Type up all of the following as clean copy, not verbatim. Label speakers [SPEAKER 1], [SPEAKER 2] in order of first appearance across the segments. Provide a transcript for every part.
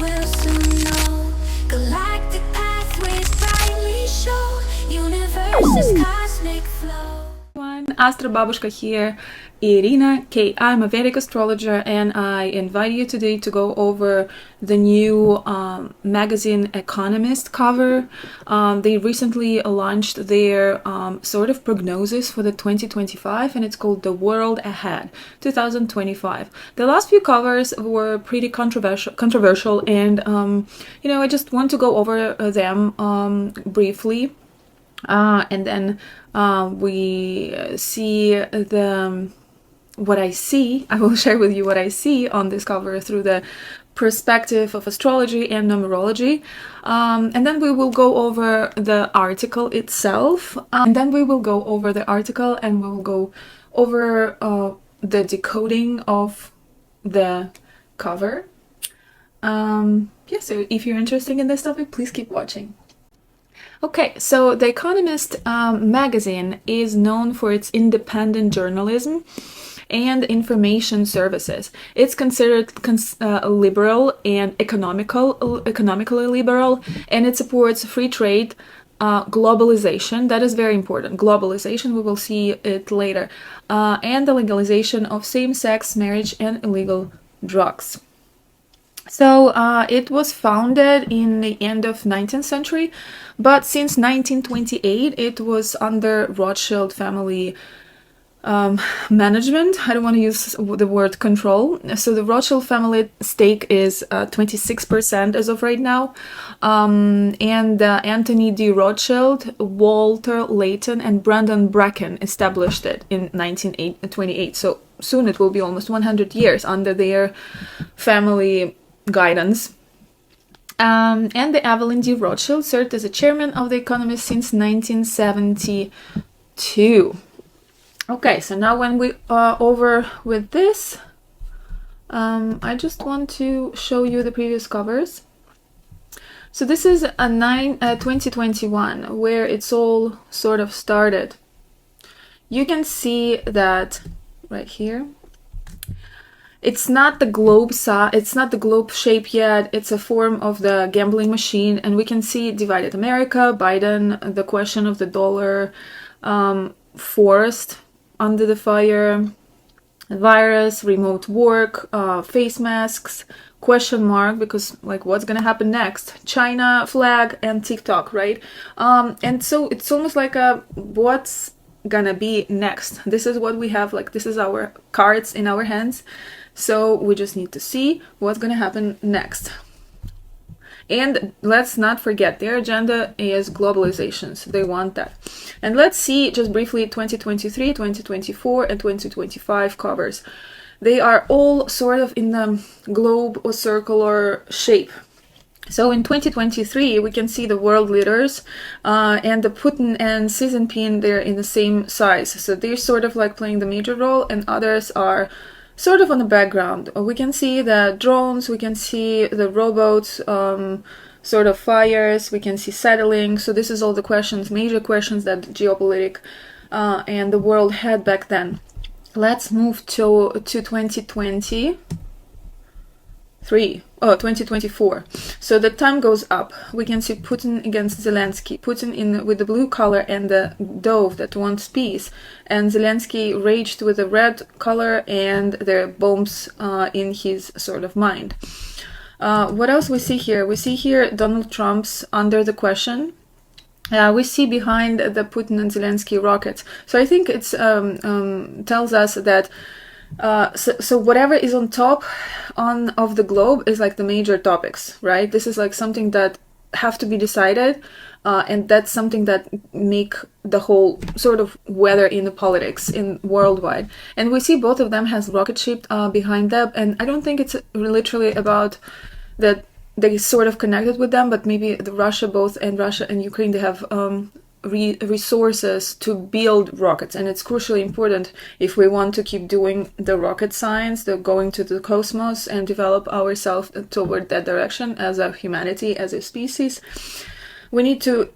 [SPEAKER 1] will soon know. Galactic pathways brightly show. Universe's cosmic flow.
[SPEAKER 2] Astrobabushka here, Iri K. I'm a Vedic astrologer, and I invite you today to go over the new magazine Economist cover. They recently launched their sort of prognosis for the 2025, and it's called The World Ahead 2025. The last few covers were pretty controversial, and I just want to go over them briefly. And then we see what I see. I will share with you what I see on this cover through the perspective of astrology and numerology. And then we will go over the article itself. And then we will go over the article and we will go over the decoding of the cover. So if you're interested in this topic, please keep watching. Okay, so The Economist magazine is known for its independent journalism and information services. It's considered liberal and economically liberal, and it supports free trade, globalization, that is very important, globalization, we will see it later, and the legalization of same-sex marriage and illegal drugs. So it was founded in the end of 19th century, but since 1928 it was under Rothschild family management. I don't want to use the word control. So the Rothschild family stake is 26% as of right now. And Anthony D. Rothschild, Walter Layton, and Brandon Bracken established it in 1928. So soon it will be almost 100 years under their family guidance. And the Evelyn D. Rothschild served as a chairman of The Economist since 1972. Okay, so now when we are over with this, I just want to show you the previous covers. So this is a 2021, where it's all sort of started. You can see that right here. It's not the globe it's not the globe shape yet. It's a form of the gambling machine, and we can see divided America, Biden, the question of the dollar, forest under the fire, virus, remote work, face masks, question mark, because like what's gonna happen next, China flag, and TikTok, right? And so it's almost like a what's gonna be next. This is what we have, like this is our cards in our hands. So we just need to see what's going to happen next. And let's not forget, their agenda is globalizations. They want that. And let's see just briefly 2023, 2024, and 2025 covers. They are all sort of in the globe or circular shape. So in 2023, we can see the world leaders and the Putin and Xi Jinping, they're in the same size. So they're sort of like playing the major role, and others are sort of on the background. We can see the drones, we can see the robots, sort of fires, we can see settling. So this is all the questions, major questions that geopolitics and the world had back then. Let's move to 2024. So the time goes up. We can see Putin against Zelensky. Putin with the blue color and the dove that wants peace, and Zelensky raged with the red color and the bombs in his sort of mind. What else we see here? We see here Donald Trump's under the question. We see behind the Putin and Zelensky rockets. So I think it's tells us that so whatever is on top of the globe is like the major topics, right? This is like something that have to be decided, and that's something that make the whole sort of weather in the politics in worldwide. And we see both of them has rocket ship behind them, and I don't think it's literally about that they sort of connected with them, but maybe Russia and Ukraine, they have resources to build rockets, and it's crucially important if we want to keep doing the rocket science, the going to the cosmos and develop ourselves toward that direction as a humanity, as a species. We need to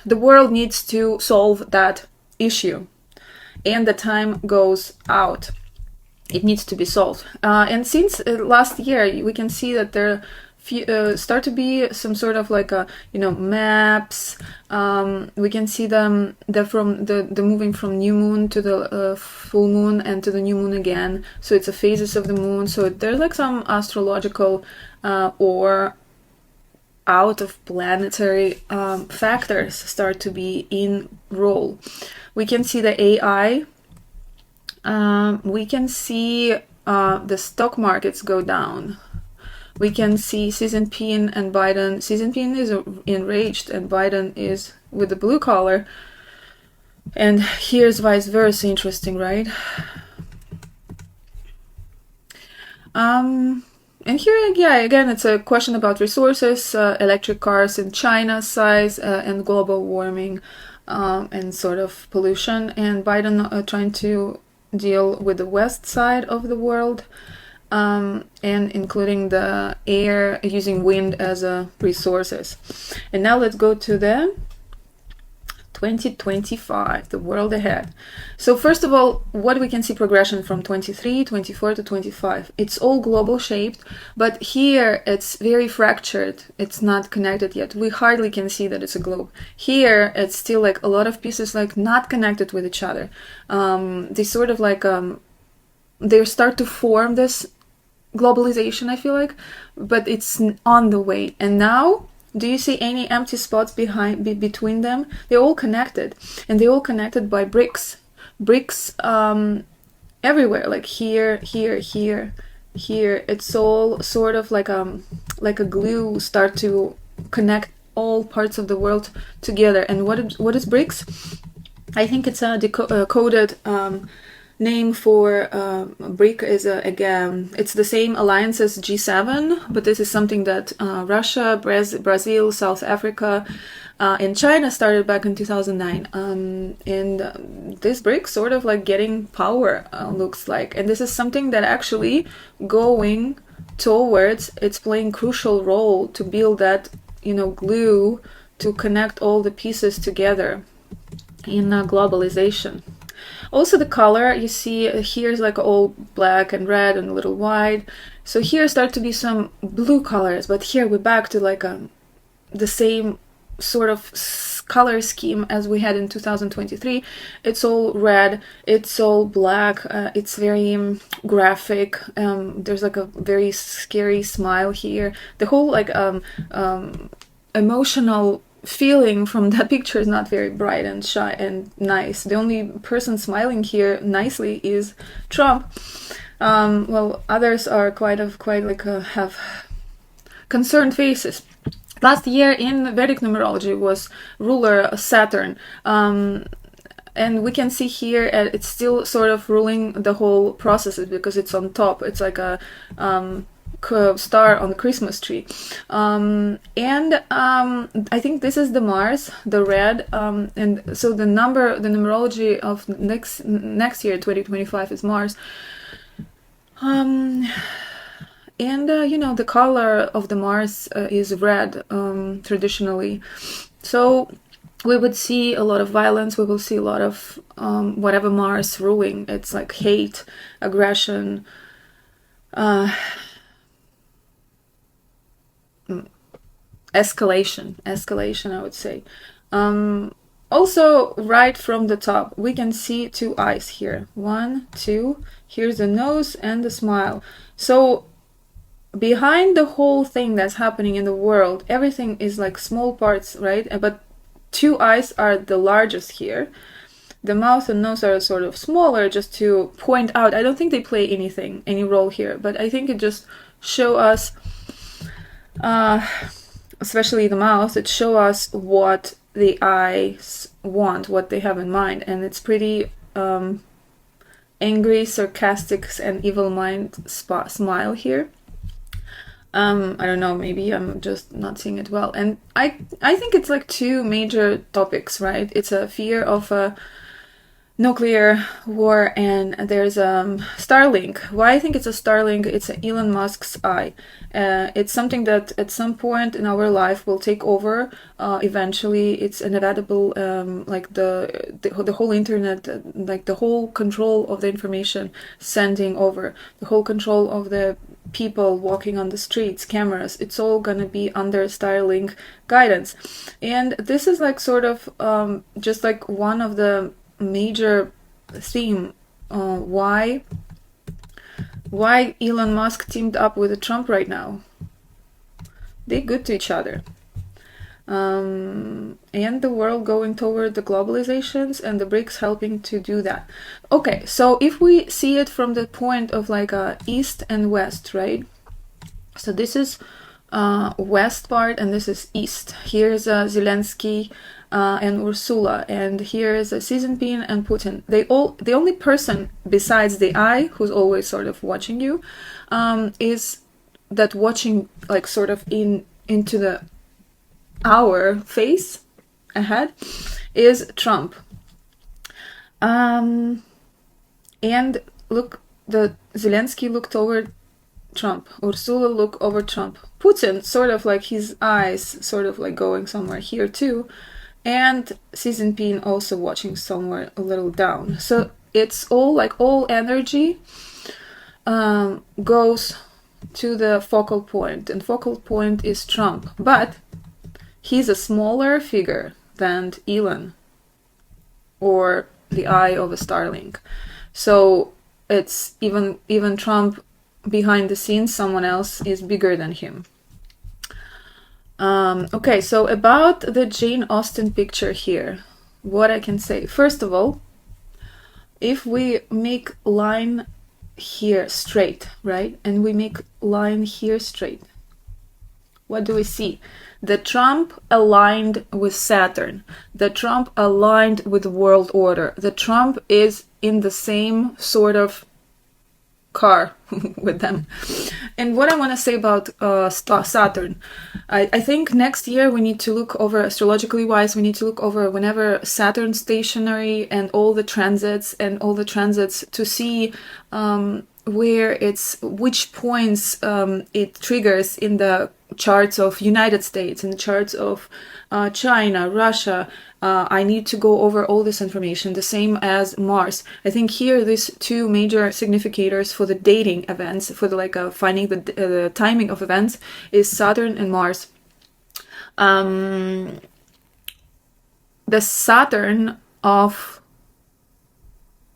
[SPEAKER 2] the world needs to solve that issue, and the time goes out. it needs to be solved. And since last year, we can see that there start to be some sort of like a, maps. We can see them from the moving from new moon to the full moon and to the new moon again. So it's a phases of the moon. So there's like some astrological or out of planetary factors start to be in role. We can see the AI. We can see the stock markets go down. We can see Xi Jinping and Biden. Xi Jinping is enraged and Biden is with the blue collar. And here's vice versa. Interesting, right? And here, again, it's a question about resources, electric cars in China size, and global warming, and sort of pollution. And Biden trying to deal with the west side of the world, and including the air, using wind as a resources. And now let's go to the 2025, the world ahead. So first of all, what we can see progression from 23, 24 to 25. It's all global shaped, but here it's very fractured. It's not connected yet. We hardly can see that it's a globe. Here it's still like a lot of pieces like not connected with each other. They sort of like they start to form this globalization, I feel like, but it's on the way. And now, do you see any empty spots between them? They're all connected, and they're all connected by bricks everywhere, like here. It's all sort of like a glue, start to connect all parts of the world together. And what is bricks? I think it's a coded name for BRIC is again, it's the same alliance as G7, but this is something that Russia, Brazil, South Africa, and China started back in 2009. And this BRIC sort of like getting power, looks like. And this is something that actually going towards, it's playing crucial role to build that, glue to connect all the pieces together in globalization. Also the color, you see here's like all black and red and a little white. So here start to be some blue colors, but here we're back to like the same sort of color scheme as we had in 2023. It's all red, it's all black, it's very graphic. There's like a very scary smile here. The whole like emotional feeling from that picture is not very bright and shy and nice. The only person smiling here nicely is Trump. Well, others are quite like have concerned faces. Last year in Vedic numerology was ruler Saturn. And we can see here it's still sort of ruling the whole processes because it's on top. It's like a star on the Christmas tree. And I think this is the Mars, the red, and so the numerology of next year 2025 is Mars. And the color of the Mars is red, traditionally. So we would see a lot of violence, we will see a lot of whatever Mars ruling. It's like hate, aggression, escalation, I would say. Also, right from the top, we can see two eyes here. 1, 2, here's the nose and the smile. So behind the whole thing that's happening in the world, everything is like small parts, right? But two eyes are the largest here. The mouth and nose are sort of smaller, just to point out. I don't think they play any role here, but I think it just show us, especially the mouth, it show us what the eyes want, what they have in mind, and it's pretty angry, sarcastic, and evil mind smile here. I don't know, maybe I'm just not seeing it well. And I think it's like two major topics, right? It's a fear of nuclear war, and there's Starlink. Why I think it's a Starlink? It's Elon Musk's eye. It's something that at some point in our life will take over. Eventually, it's inevitable. Like the whole internet, like the whole control of the information sending over, the whole control of the people walking on the streets, cameras, it's all gonna be under Starlink guidance. And this is like sort of just like one of the major theme why Elon Musk teamed up with Trump right now. They're good to each other. And the world going toward the globalizations, and the BRICS helping to do that. Okay, so if we see it from the point of like east and west, right? So this is west part, and this is east. Here's Zelensky and Ursula, and here is Xi Jinping and Putin. The only person besides the eye who's always sort of watching you is that watching like sort of into the our face ahead is Trump. And look, the Zelensky looked over Trump, Ursula look over Trump, Putin sort of like his eyes sort of like going somewhere here too, and Xi Jinping also watching somewhere a little down. So it's all like all energy goes to the focal point, and focal point is Trump, but he's a smaller figure than Elon or the eye of a Starlink. So it's even Trump behind the scenes, someone else is bigger than him. Okay, so about the Jane Austen picture here, what I can say. First of all, if we make line here straight, right? And we make line here straight, what do we see? The Trump aligned with Saturn. The Trump aligned with the world order. The Trump is in the same sort of car with them. And what I want to say about Saturn, I think next year we need to look over, astrologically wise, we need to look over whenever Saturn stationary and all the transits to see where which points it triggers in the charts of United States, in the charts of China, Russia. I need to go over all this information, the same as Mars. I think here these two major significators for the dating events, for the finding the timing of events, is Saturn and Mars. The Saturn of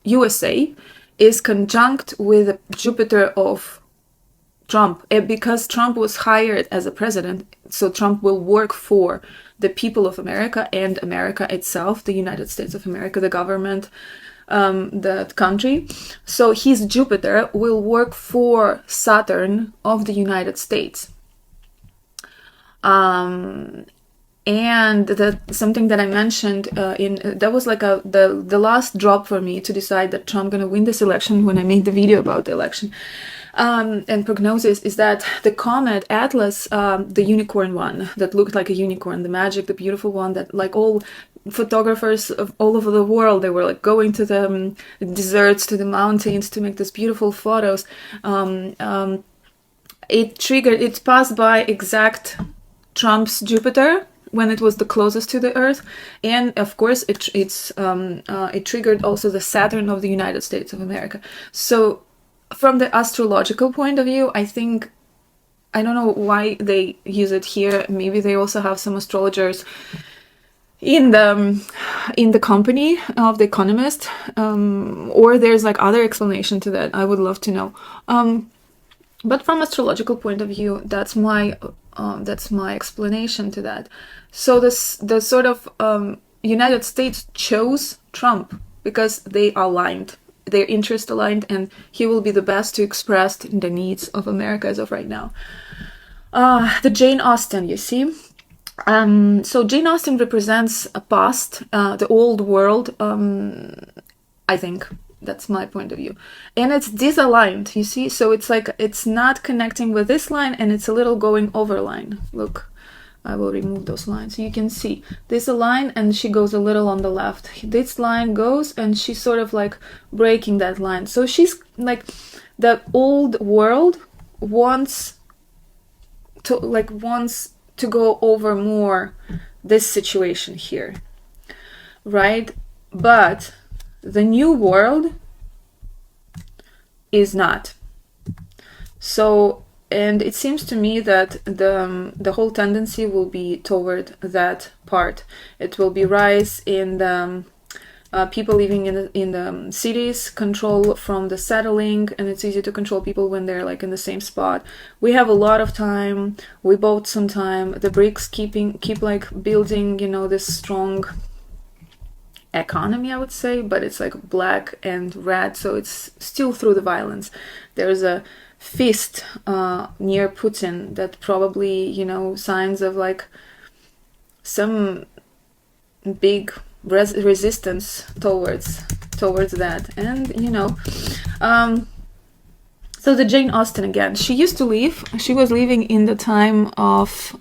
[SPEAKER 2] USA is conjunct with Jupiter of Trump, because Trump was hired as a president, so Trump will work for the people of America and America itself, the United States of America, the government, the country. So his Jupiter will work for Saturn of the United States. And something that I mentioned that was like the last drop for me to decide that Trump gonna win this election when I made the video about the election. And prognosis is that the comet Atlas, the unicorn one that looked like a unicorn, the magic, the beautiful one that like all photographers of all over the world, they were like going to the deserts, to the mountains to make these beautiful photos. It passed by exact Trump's Jupiter when it was the closest to the Earth, and of course it triggered also the Saturn of the United States of America. So from the astrological point of view, I think, I don't know why they use it here. Maybe they also have some astrologers in the company of the Economist, or there's like other explanation to that. I would love to know. But from astrological point of view, that's my explanation to that. So the sort of United States chose Trump because they aligned. Their interest aligned, and he will be the best to express the needs of America as of right now. The Jane Austen, you see. So Jane Austen represents a past, the old world, I think. That's my point of view. And it's disaligned, you see? So it's like, it's not connecting with this line, and it's a little going over line. Look, I will remove those lines. So you can see this a line and she goes a little on the left. This line goes and she's sort of like breaking that line. So she's like, the old world wants to go over more this situation here, right? But the new world is not. So, and it seems to me that the whole tendency will be toward that part. It will be rise in the people living in the cities, control from the settling, and it's easy to control people when they're like in the same spot. We have a lot of time. We bought some time. The BRICS keep like building, you know, this strong economy, I would say, but it's like black and red, so it's still through the violence. There's a fist near Putin that probably, you know, signs of like some big resistance towards that. And you know, so the Jane Austen again, she was living in the time of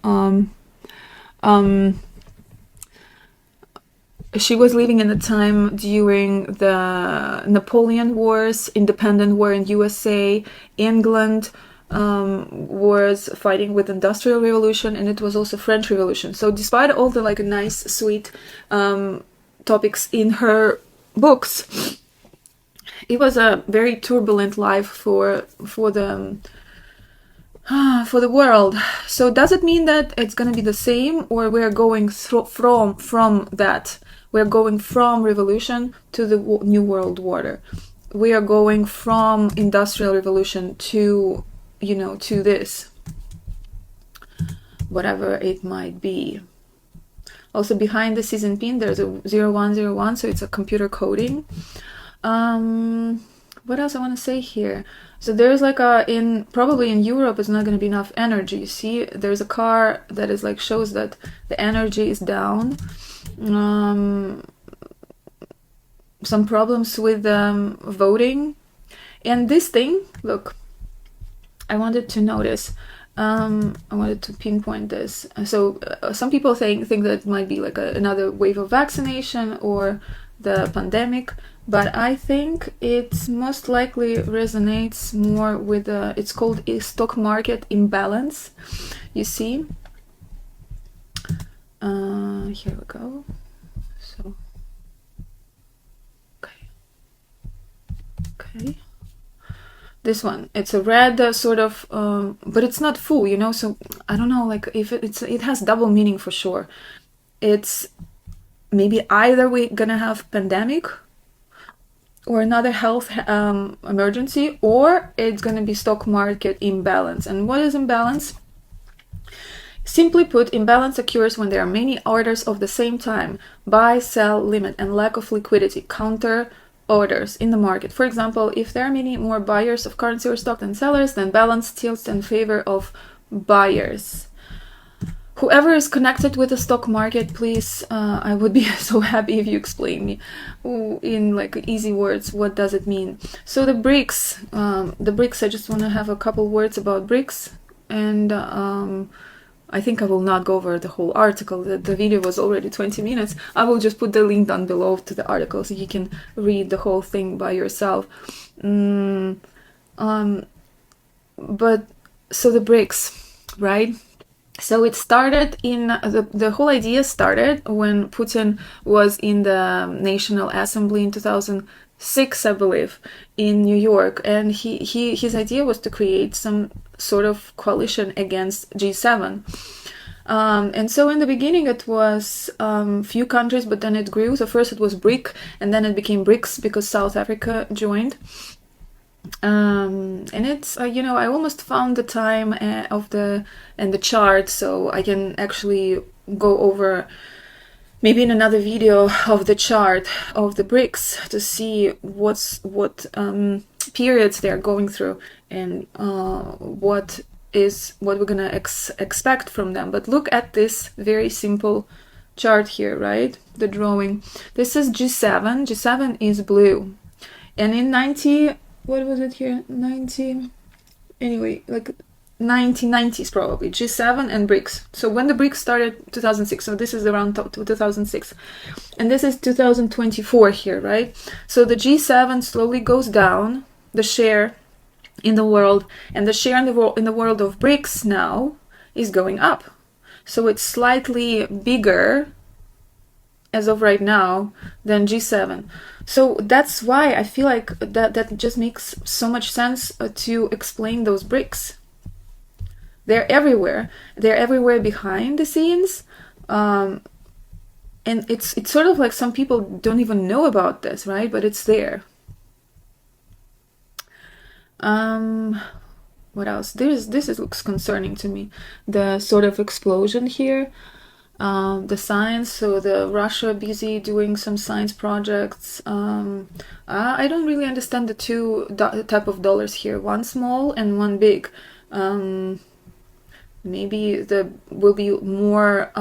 [SPEAKER 2] she was living in the time during the Napoleon Wars, Independent War in USA, England was fighting with Industrial Revolution, and it was also French Revolution. So despite all the like nice, sweet topics in her books, it was a very turbulent life for the world. So does it mean that it's going to be the same, or we're going from that? We're going from revolution to the new world order. We are going from industrial revolution to, you know, to this, whatever it might be. Also behind the season pin, there's a 0101, so it's a computer coding. What else I want to say here? So there's like probably in Europe it's not going to be enough energy. You see, there's a car that is like shows that the energy is down. Some problems with voting. And this thing, look, I wanted to notice, I wanted to pinpoint this. So some people think that it might be like another wave of vaccination or the pandemic, but I think it most likely resonates more with it's called a stock market imbalance. You see, here we go. So okay, this one, it's a red sort of but it's not full, you know, so I don't know, like if it has double meaning for sure. It's maybe either we're gonna have pandemic or another health emergency, or it's gonna be stock market imbalance. And what is imbalance? Simply put, imbalance occurs when there are many orders of the same time, buy, sell, limit, and lack of liquidity, counter orders in the market. For example, if there are many more buyers of currency or stock than sellers, then balance tilts in favor of buyers. Whoever is connected with the stock market, please, I would be so happy if you explain me in like easy words, what does it mean? So the BRICS, I just want to have a couple words about BRICS, and I think I will not go over the whole article. The video was already 20 minutes. I will just put the link down below to the article so you can read the whole thing by yourself. But so the BRICS, right? So it started in the whole idea started when Putin was in the National Assembly in 2006, I believe, in New York, and his idea was to create some sort of coalition against G7. And so in the beginning it was few countries, but then it grew. So first it was BRIC, and then it became BRICS because South Africa joined. And it's you know, I almost found the time of the chart, so I can actually go over maybe in another video of the chart of the BRICS to see what periods they're going through and what we're gonna expect from them. But look at this very simple chart here, right? The drawing. This is G7. G7 is blue, and in 90. What was it here? 90. Anyway, like 1990s probably, G7 and BRICS. So when the BRICS started 2006, so this is around 2006, and this is 2024 here, right? So the G7 slowly goes down, the share in the world, and the share in the world of BRICS now is going up. So it's slightly bigger as of right now than G7. So that's why I feel like that just makes so much sense to explain those BRICS. They're everywhere. They're everywhere behind the scenes. And it's sort of like some people don't even know about this, right? But it's there. What else? This looks concerning to me. The sort of explosion here. The science, so the Russia busy doing some science projects. I don't really understand the two type of dollars here. One small and one big. Maybe there will be more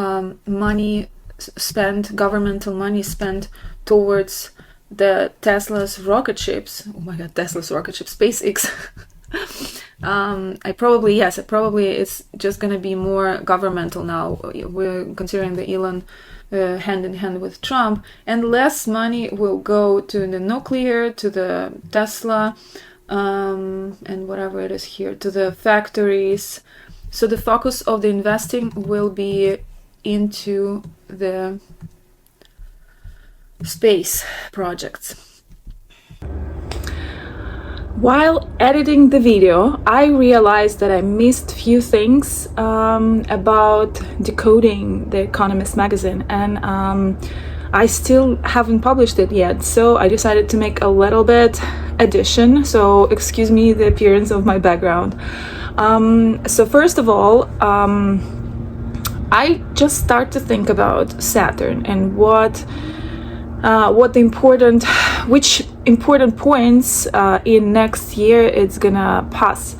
[SPEAKER 2] money spent, governmental money spent towards the Tesla's rocket ships. Oh my god, Tesla's rocket ship, SpaceX. Probably it's just gonna be more governmental now. We're considering the Elon hand in hand with Trump, and less money will go to the nuclear, to the Tesla, and whatever it is here, to the factories. So the focus of the investing will be into the space projects. While editing the video, I realized that I missed few things about decoding the Economist magazine, and I still haven't published it yet, so I decided to make a little bit addition, so excuse me the appearance of my background. So first of all, I just start to think about Saturn and which important points in next year it's gonna pass.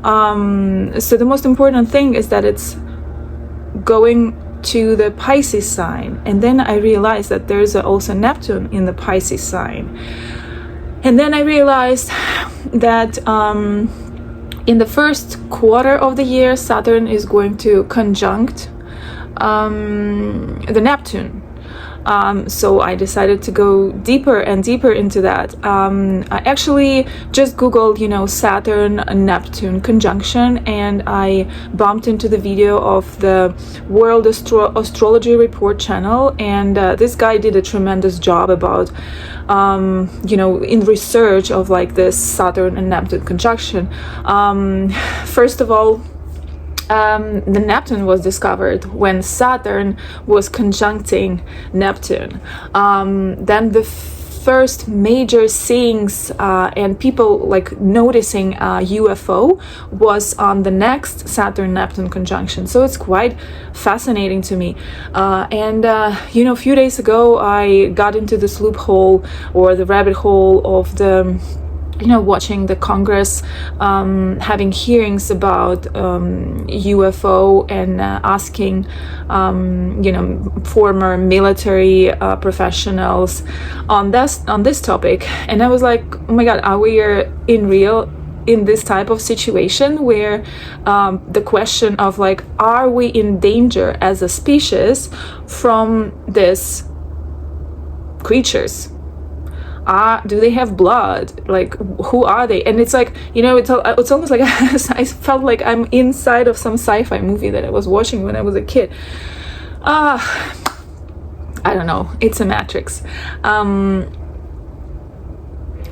[SPEAKER 2] So the most important thing is that it's going to the Pisces sign, and then I realized that there's also Neptune in the Pisces sign, and then I realized that in the first quarter of the year Saturn is going to conjunct the Neptune. So I decided to go deeper and deeper into that. I actually just Googled, Saturn Neptune conjunction, and I bumped into the video of the World Astrology Report channel, and this guy did a tremendous job about, in research of like this Saturn and Neptune conjunction. First of all, the Neptune was discovered when Saturn was conjuncting Neptune. Then the first major seeings and people like noticing UFO was on the next Saturn-Neptune conjunction. So it's quite fascinating to me. A few days ago I got into this loophole or the rabbit hole of the watching the Congress having hearings about UFO and asking former military professionals on this topic, and I was like, oh my god, are we in this type of situation where the question of like, are we in danger as a species from these creatures? Do they have blood? Like, who are they? And it's like, it's almost like I felt like I'm inside of some sci-fi movie that I was watching when I was a kid. I don't know. It's a Matrix. I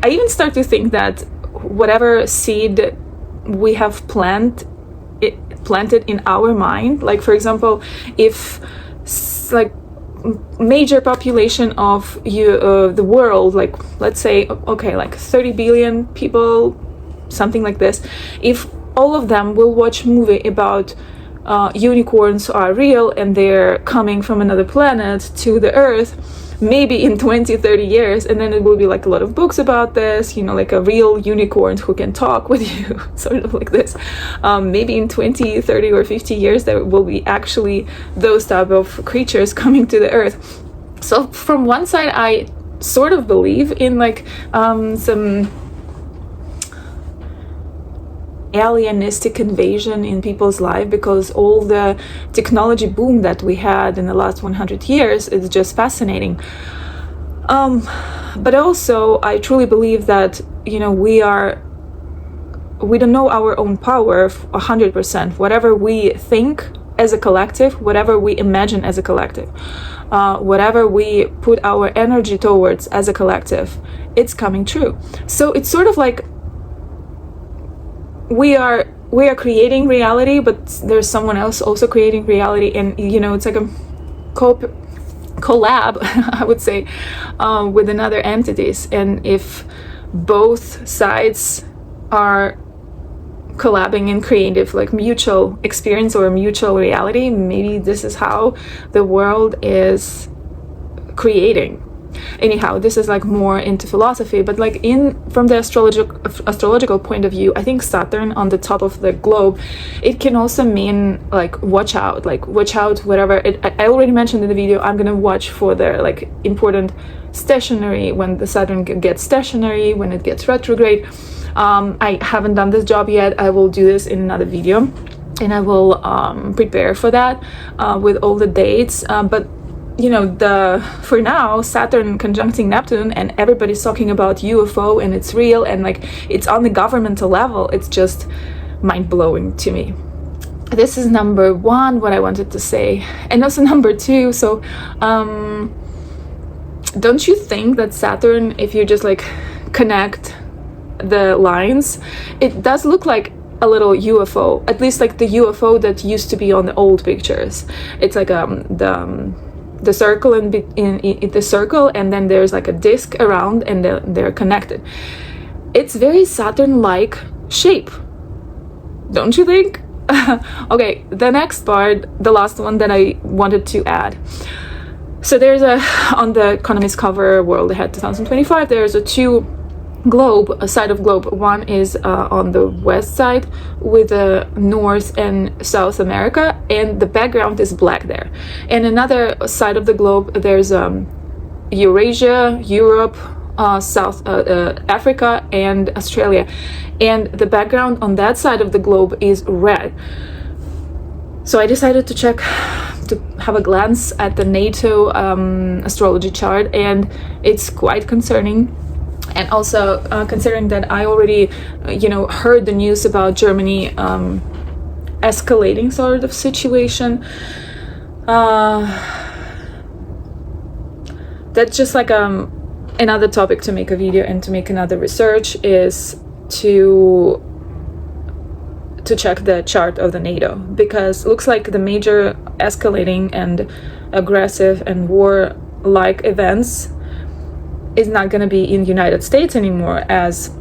[SPEAKER 2] even start to think that whatever seed we have planted in our mind, like for example, if like major population of the world, like let's say like 30 billion people, something like this, if all of them will watch movie about unicorns are real and they're coming from another planet to the earth, maybe in 20-30 years, and then it will be like a lot of books about this, like a real unicorn who can talk with you, sort of like this. Maybe in 20, 30 or 50 years there will be actually those type of creatures coming to the earth. So from one side I sort of believe in like some alienistic invasion in people's life, because all the technology boom that we had in the last 100 years is just fascinating. But also, I truly believe that, you know, we don't know our own power 100%. Whatever we think as a collective, whatever we imagine as a collective, whatever we put our energy towards as a collective, it's coming true. So it's sort of like we are creating reality, but there's someone else also creating reality, and you know, it's like a collab, I would say, with another entities. And if both sides are collabing in creative, like mutual experience or mutual reality, maybe this is how the world is creating. Anyhow, this is like more into philosophy, but like from the astrological point of view, I think Saturn on the top of the globe, it can also mean like watch out, whatever. I already mentioned in the video, I'm gonna watch for the like important stationary, when the Saturn gets stationary, when it gets retrograde. I haven't done this job yet. I will do this in another video, and I will prepare for that with all the dates, but you know, for now, Saturn conjuncting Neptune, and everybody's talking about UFO, and it's real, and like it's on the governmental level. It's just mind-blowing to me. This is number one, what I wanted to say. And also number two, so don't you think that Saturn, if you just like connect the lines, it does look like a little UFO, at least like the UFO that used to be on the old pictures. It's like the circle in the circle, and then there's like a disc around, and they're connected. It's very Saturn-like shape, don't you think? Okay, the next part, the last one that I wanted to add. So there's on the Economist cover, World Ahead 2025, there's a side of globe. One is on the west side with North and South America, and the background is black there. And another side of the globe, there's Eurasia, Europe, South Africa, and Australia, and the background on that side of the globe is red. So I decided to have a glance at the NATO astrology chart, and it's quite concerning. And also considering that I already, you know, heard the news about Germany escalating sort of situation, that's just like another topic to make a video and to make another research, is to check the chart of the NATO, because it looks like the major escalating and aggressive and war-like events is not going to be in the United States anymore. As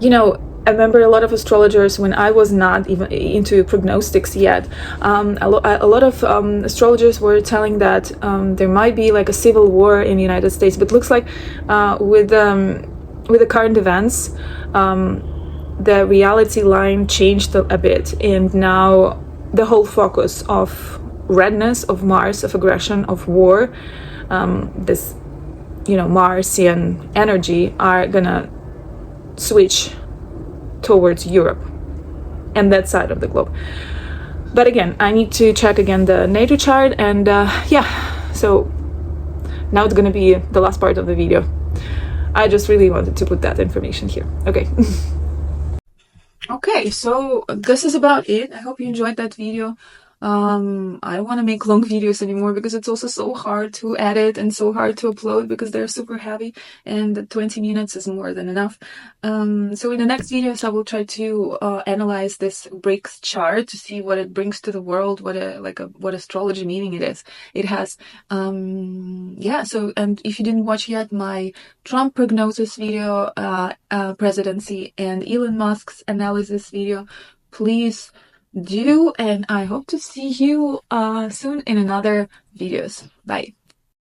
[SPEAKER 2] you know, I remember a lot of astrologers, when I was not even into prognostics yet, a lot of astrologers were telling that there might be like a civil war in the United States, but looks like with the current events, the reality line changed a bit, and now the whole focus of redness, of Mars, of aggression, of war, this, you know, Martian energy are gonna switch towards Europe and that side of the globe. But again, I need to check again the NATO chart, and yeah, so now it's gonna be the last part of the video. I just really wanted to put that information here. Okay. Okay, so this is about it. I hope you enjoyed that video. I don't want to make long videos anymore, because it's also so hard to edit and so hard to upload, because they're super heavy, and 20 minutes is more than enough. So in the next videos, I will try to analyze this BRICS chart to see what it brings to the world, what astrology meaning it has. Yeah, so, and if you didn't watch yet my Trump prognosis video, presidency, and Elon Musk's analysis video, please do, and I hope to see you soon in another videos. Bye.